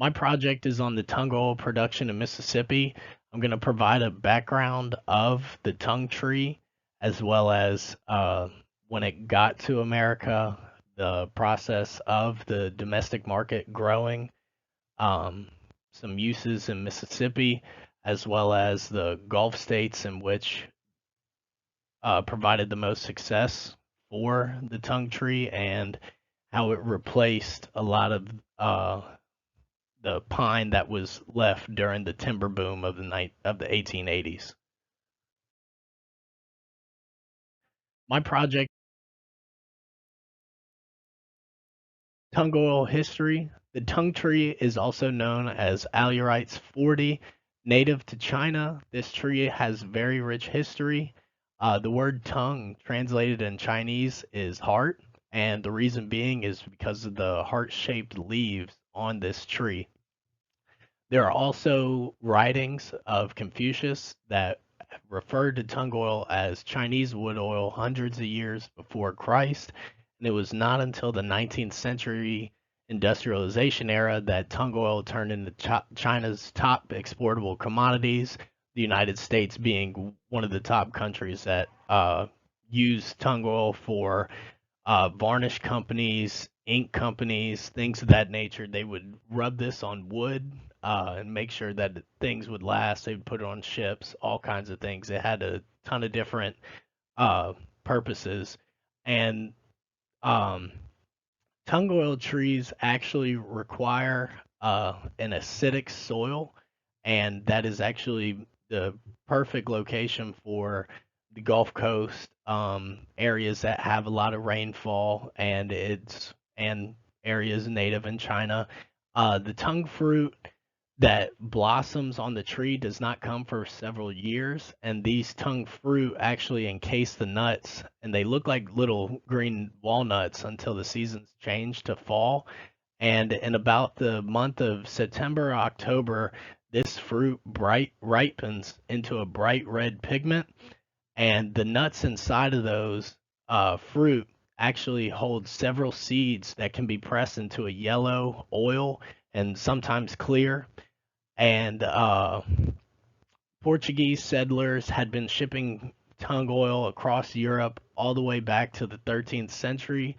My project is on the tung oil production in Mississippi. I'm going to provide a background of the tung tree as well as when it got to America, the process of the domestic market growing, um, some uses in Mississippi, as well as the Gulf states in which provided the most success for the tung tree and how it replaced a lot of uh, the pine that was left during the timber boom of the 1880s. My project, tung oil history. The tung tree is also known as Alurites 40. Native to China, this tree has very rich history. The word tongue translated in Chinese is heart, and the reason being is because of the heart-shaped leaves on this tree. There are also writings of Confucius that referred to tung oil as Chinese wood oil hundreds of years before Christ, and it was not until the 19th century industrialization era that tung oil turned into China's top exportable commodities, the United States being one of the top countries that use tung oil for varnish companies, ink companies, things of that nature. They would rub this on wood and make sure that things would last. They would put it on ships, all kinds of things. It had a ton of different uh, purposes. And um, tung oil trees actually require an acidic soil, and that is actually the perfect location for the Gulf Coast areas that have a lot of rainfall, and areas native in China. The tung fruit that blossoms on the tree does not come for several years, and these tung fruit actually encase the nuts, and they look like little green walnuts until the seasons change to fall. And in about the month of September, October, this fruit ripens into a bright red pigment, and the nuts inside of those fruit actually hold several seeds that can be pressed into a yellow oil and sometimes clear. And Portuguese settlers had been shipping tung oil across Europe all the way back to the 13th century,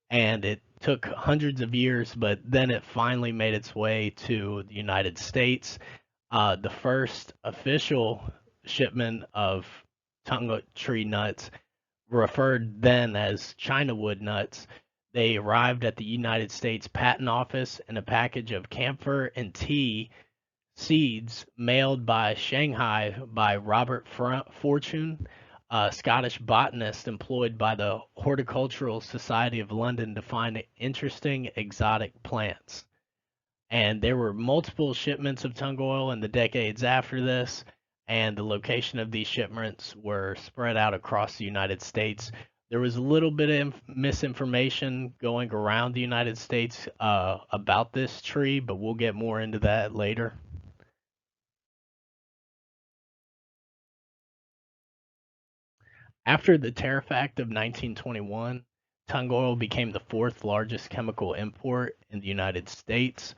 and it took hundreds of years, but then it finally made its way to the United States. The first official shipment of tung tree nuts, referred then as China wood nuts, they arrived at the United States Patent Office in a package of camphor and tea seeds mailed by Shanghai by Robert Fortune, a Scottish botanist employed by the Horticultural Society of London to find interesting exotic plants. And there were multiple shipments of tung oil in the decades after this, and the location of these shipments were spread out across the United States. There was a little bit of misinformation going around the United States about this tree, but we'll get more into that later. After the Tariff Act of 1921, tung oil became the fourth largest chemical import in the United States.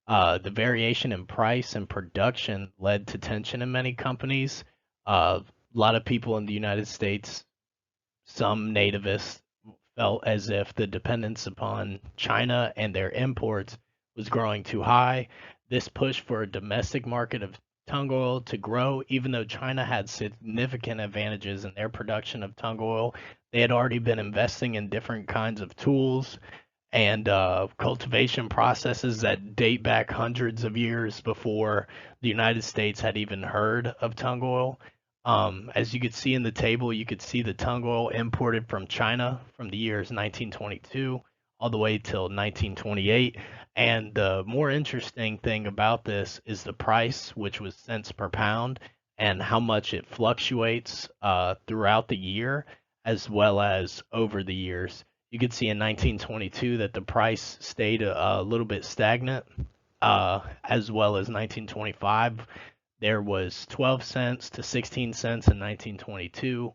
The variation in price and production led to tension in many companies. A lot of people in the United States, some nativists, felt as if the dependence upon China and their imports was growing too high. This pushed for a domestic market of tung oil to grow, even though China had significant advantages in their production of tung oil. They had already been investing in different kinds of tools and cultivation processes that date back hundreds of years before the United States had even heard of tung oil. As you could see in the table, you could see the tung oil imported from China from the years 1922 all the way till 1928. And the more interesting thing about this is the price, which was cents per pound, and how much it fluctuates throughout the year as well as over the years. You could see in 1922 that the price stayed a little bit stagnant, as well as 1925. There was 12 cents to 16 cents in 1922,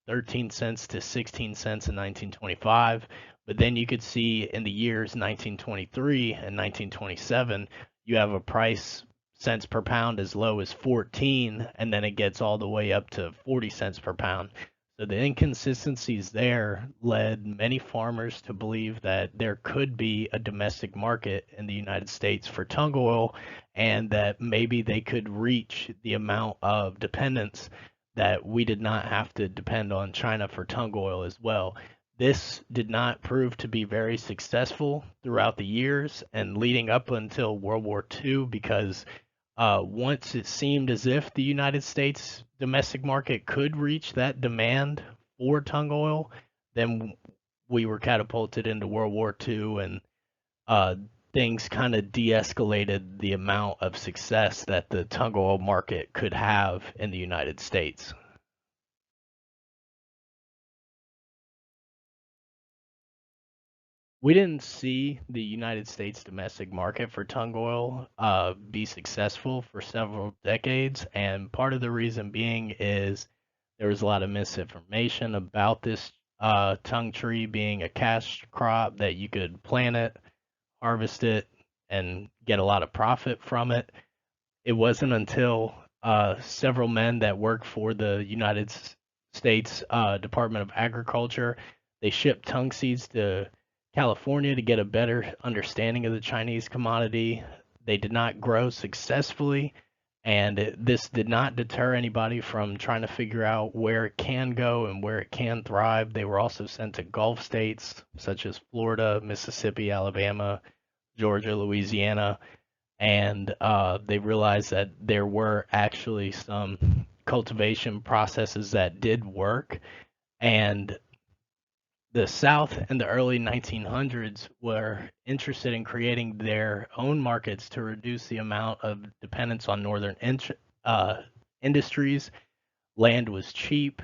13 cents to 16 cents in 1925. But then you could see in the years 1923 and 1927, you have a price cents per pound as low as 14, and then it gets all the way up to 40 cents per pound. So the inconsistencies there led many farmers to believe that there could be a domestic market in the United States for tung oil, and that maybe they could reach the amount of dependence that we did not have to depend on China for tung oil as well. This did not prove to be very successful throughout the years and leading up until World War II, because once it seemed as if the United States domestic market could reach that demand for tung oil, then we were catapulted into World War II, and uh, things kind of de-escalated the amount of success that the tung oil market could have in the United States. We didn't see the United States domestic market for tung oil be successful for several decades, and part of the reason being is there was a lot of misinformation about this tung tree being a cash crop that you could plant it, harvest it, and get a lot of profit from it. It wasn't until several men that work for the United States Department of Agriculture, they shipped tung seeds to California to get a better understanding of the Chinese commodity. They did not grow successfully, and this did not deter anybody from trying to figure out where it can go and where it can thrive. They were also sent to Gulf states such as Florida, Mississippi, Alabama, Georgia, Louisiana, and they realized that there were actually some cultivation processes that did work. And the South in the early 1900s were interested in creating their own markets to reduce the amount of dependence on northern uh, industries. Land was cheap,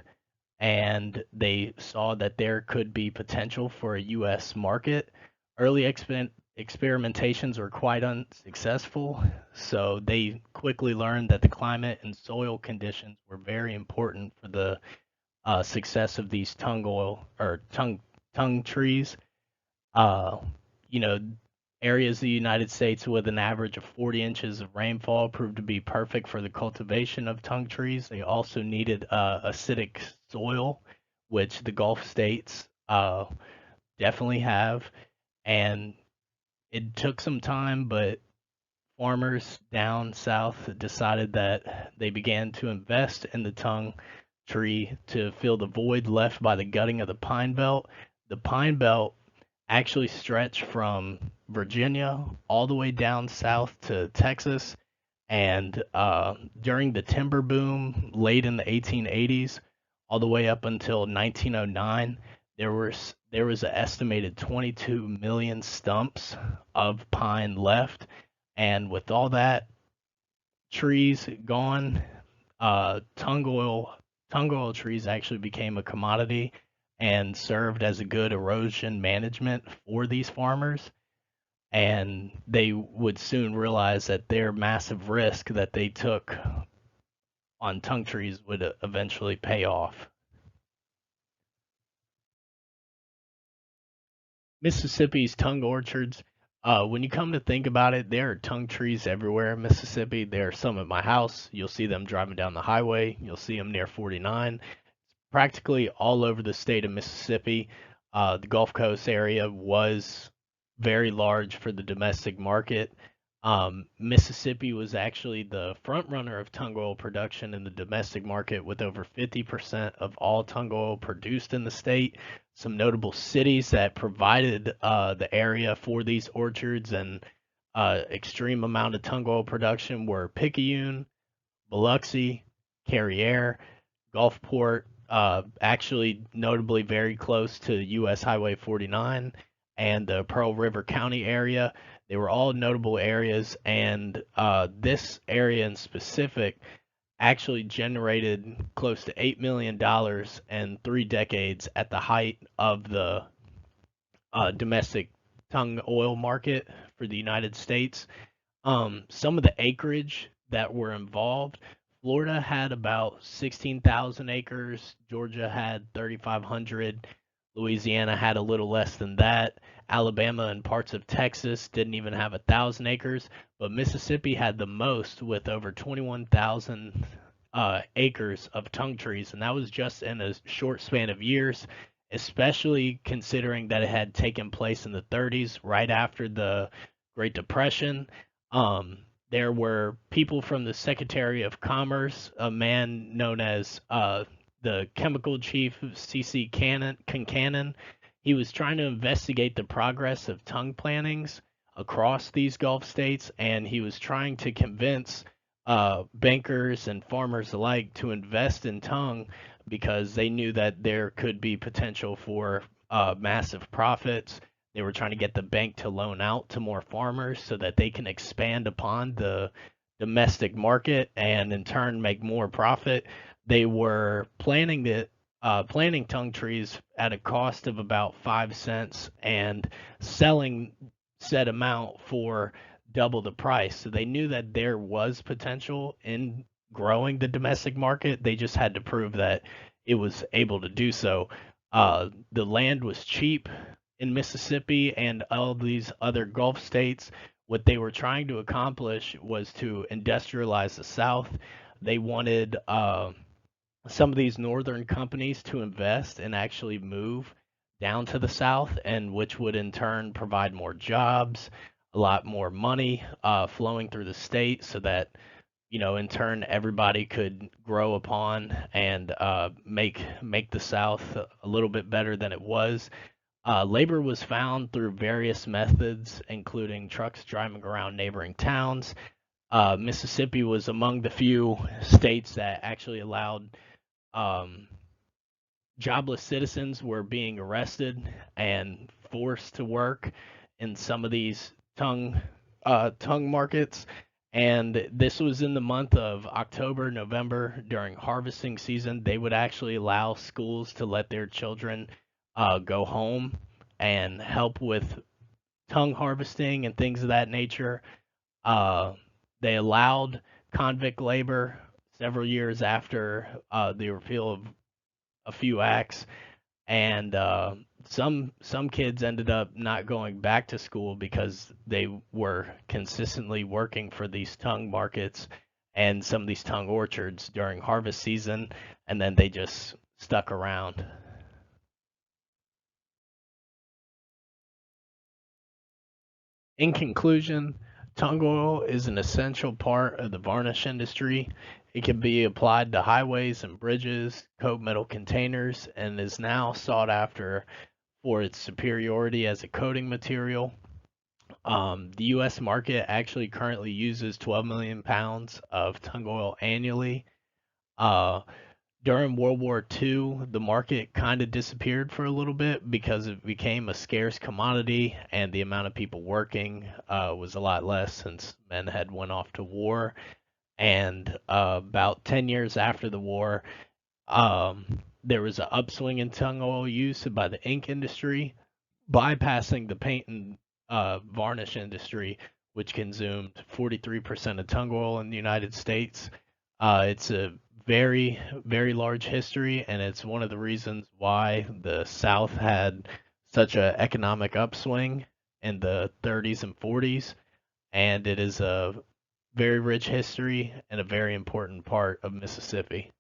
and they saw that there could be potential for a U.S. market. Early experimentations were quite unsuccessful, so they quickly learned that the climate and soil conditions were very important for the success of these tung oil or tung trees. Uh, you know, areas of the United States with an average of 40 inches of rainfall proved to be perfect for the cultivation of tung trees. They also needed acidic soil, which the Gulf states definitely have. And it took some time, but farmers down south decided that they began to invest in the tung tree to fill the void left by the gutting of the pine belt. The pine belt actually stretched from Virginia all the way down south to Texas. And during the timber boom late in the 1880s, all the way up until 1909, there was an estimated 22 million stumps of pine left, and with all that trees gone, tung oil trees actually became a commodity and served as a good erosion management for these farmers. And they would soon realize that their massive risk that they took on tung trees would eventually pay off. Mississippi's tung orchards. When you come to think about it, there are tung trees everywhere in Mississippi. There are some at my house. You'll see them driving down the highway. You'll see them near 49. Practically all over the state of Mississippi. The Gulf Coast area was very large for the domestic market. Mississippi was actually the front runner of tung oil production in the domestic market, with over 50% of all tung oil produced in the state. Some notable cities that provided the area for these orchards and extreme amount of tung oil production were Picayune, Biloxi, Carriere, Gulfport, actually notably very close to US Highway 49 and the Pearl River County area. They were all notable areas, and this area in specific actually generated close to $8 million in 3 decades at the height of the domestic tung oil market for the United States. Some of the acreage that were involved, Florida had about 16,000 acres, Georgia had 3,500, Louisiana had a little less than that. Alabama and parts of Texas didn't even have 1,000 acres, but Mississippi had the most with over 21,000 acres of tongue trees, and that was just in a short span of years, especially considering that it had taken place in the 30s, right after the Great Depression. Um, there were people from the Secretary of Commerce, a man known as the chemical chief, C.C. Concannon. He was trying to investigate the progress of tongue plantings across these Gulf states, and he was trying to convince bankers and farmers alike to invest in tongue because they knew that there could be potential for massive profits. They were trying to get the bank to loan out to more farmers so that they can expand upon the domestic market and in turn make more profit. They were planting tongue trees at a cost of about 5 cents and selling said amount for double the price. So they knew that there was potential in growing the domestic market. They just had to prove that it was able to do so. The land was cheap in Mississippi and all these other Gulf states. What they were trying to accomplish was to industrialize the South. They wanted some of these northern companies to invest and actually move down to the south, and which would in turn provide more jobs, a lot more money flowing through the state, so that in turn everybody could grow upon and make the South a little bit better than it was. Labor was found through various methods, including trucks driving around neighboring towns. Mississippi was among the few states that actually allowed um, jobless citizens were being arrested and forced to work in some of these tongue markets. And this was in the month of October, November during harvesting season. They would actually allow schools to let their children go home and help with tongue harvesting and things of that nature. Uh, they allowed convict labor several years after the repeal of a few acts, and some kids ended up not going back to school because they were consistently working for these tongue markets and some of these tongue orchards during harvest season, and then they just stuck around. In conclusion, tung oil is an essential part of the varnish industry. It can be applied to highways and bridges, coat metal containers, and is now sought after for its superiority as a coating material. The U.S. market actually currently uses 12 million pounds of tung oil annually. Uh, During World War II, the market kind of disappeared for a little bit because it became a scarce commodity, and the amount of people working was a lot less since men had went off to war. And about 10 years after the war, there was an upswing in tung oil use by the ink industry, bypassing the paint and varnish industry, which consumed 43% of tung oil in the United States. It's a very, very large history, and it's one of the reasons why the South had such an economic upswing in the 30s and 40s. And it is a very rich history and a very important part of Mississippi.